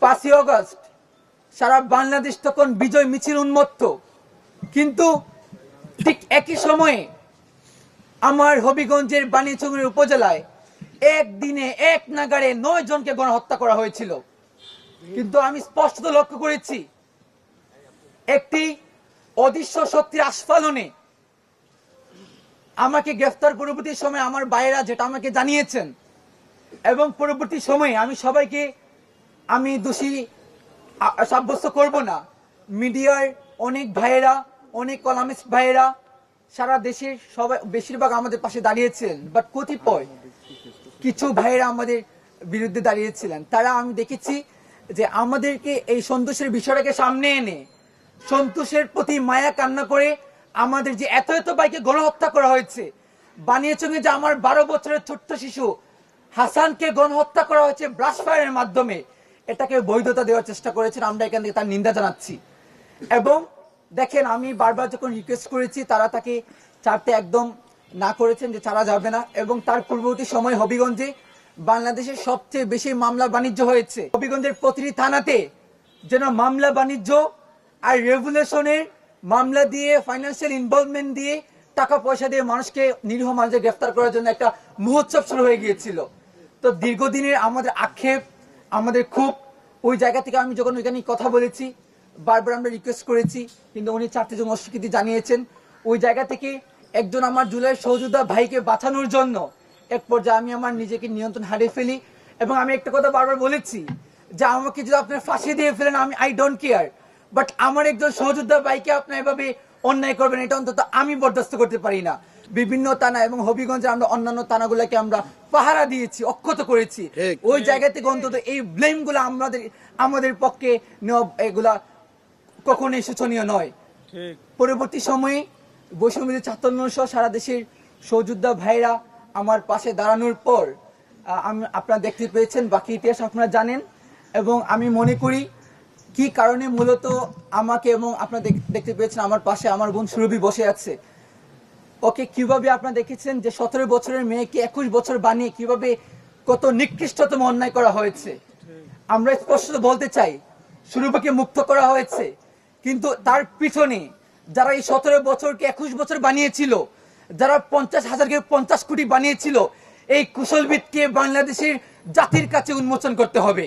5ই August সারা বাংলাদেশ তখন বিজয় মিছিল উন্মত্ত, কিন্তু ঠিক একই সময়ে আমার হবিগঞ্জের বানিয়াচং উপজেলায় একদিনে এক নাগাড়ে 9 জনকে গণহত্যা করা হয়েছিল। কিন্তু আমি স্পষ্ট লক্ষ্য করেছি, একটি অদৃশ্য শক্তির আস্ফালনে আমাকে গ্রেফতার পরবর্তী সময় আমার ভাইয়েরা যেটা আমাকে জানিয়েছেন, এবং পরবর্তী সময়ে আমি সবাইকে আমি দোষী সাব্যস্ত করব না। মিডিয়ার অনেক ভাইয়েরা, অনেক কলামিস্ট ভাইয়েরা সারা দেশের সবাই বেশিরভাগ আমাদের পাশে দাঁড়িয়েছিলেন, বাট কতিপয় কিছু ভাইয়েরা আমাদের বিরুদ্ধে দাঁড়িয়েছিলেন। তারা আমি দেখেছি যে আমাদেরকে এই সন্তোষের বিষয়টাকে সামনে এনে সন্তোষের প্রতি মায়া কান্না করে আমাদের যে এত এত ভাইকে গণহত্যা করা হয়েছে, বানিয়াচংয়ে যে আমার 12 বছরের ছোট্ট শিশু হাসানকে গণহত্যা করা হয়েছে ব্রাশ ফায়ারের মাধ্যমে, এটাকে বৈধতা দেওয়ার চেষ্টা করেছেন। আমরা এখান থেকে তার নিন্দা জানাচ্ছি। এবং দেখেন, আমি বারবার যখন রিকোয়েস্ট করেছি তারা তাকে ছাড়তে একদম না করেছেন যে ছাড়া যাবে না। এবং তার পূর্ববর্তী সময় হবিগঞ্জে বাংলাদেশের সবচেয়ে বেশি মামলা বাণিজ্য হয়েছে। হবিগঞ্জের প্রতিটি থানাতে যেন মামলা বাণিজ্য আর রেগুলেশনের মামলা দিয়ে, ফাইন্যান্সিয়াল ইনভলভমেন্ট দিয়ে, টাকা পয়সা দিয়ে মানুষকে, নিরীহ মানুষকে গ্রেফতার করার জন্য একটা মহোৎসব শুরু হয়ে গিয়েছিল। তো দীর্ঘদিনের আমাদের আক্ষেপ, আমাদের খুব, ওই জায়গা থেকে আমি যখন ওইখানে কথা বলেছি, বারবার আমরা রিকোয়েস্ট করেছি, কিন্তু উনি 4টি জন অস্বীকৃতি জানিয়েছেন। ওই জায়গা থেকে একজন আমার জুলাইয়ের সহযোদ্ধা ভাইকে বাঁচানোর জন্য এক পর্যায়ে আমি আমার নিজেকে নিয়ন্ত্রণ হারিয়ে ফেলি। এবং আমি একটা কথা বারবার বলেছি যে আমাকে যদি আপনার ফাঁসি দিয়ে ফেলেন, আমি আই ডোন্ট কেয়ার, বাট আমার একজন সহযোদ্ধা ভাইকে আপনি এভাবে অন্যায় করবেন, এটা অন্তত আমি বরদাস্ত করতে পারি না। বিভিন্ন থানা এবং হবিগঞ্জে আমরা অন্যান্য থানাগুলোকে আমরা পাহারা দিয়েছি, অক্ষত করেছি। ওই জায়গা থেকে অন্তত এই ব্লেম গুলো আমাদের পক্ষে নেওয়া এগুলা কখনোই শোচনীয় নয়। পরবর্তী সময়ে বৈষম্য ছাত্র আন্দোলন সহ সারা দেশের সহযোদ্ধা ভাইরা আমার পাশে দাঁড়ানোর পর আপনারা দেখতে পেয়েছেন, বাকি ইতিহাস আপনারা জানেন। এবং আমি মনে করি কি কারণে মূলত আমাকে, এবং আপনারা দেখতে পেয়েছেন আমার পাশে আমার বোন সুরভি বসে আছে, ওকে কিভাবে আপনারা দেখেছেন যে 17 বছরের মেয়েকে 21 বছর বানিয়ে কিভাবে কত নিকৃষ্টতম অন্যায় করা হয়েছে। আমরা স্পষ্ট বলতে চাই, সুরভিকে মুক্ত করা হয়েছে, কিন্তু তার পিছনে যারা এই 17 বছরকে 21 বছর বানিয়েছিল, যারা 50,000কে 50 কোটি বানিয়েছিল, এই কুশলবিদকে বাংলাদেশের জাতির কাছে উন্মোচন করতে হবে।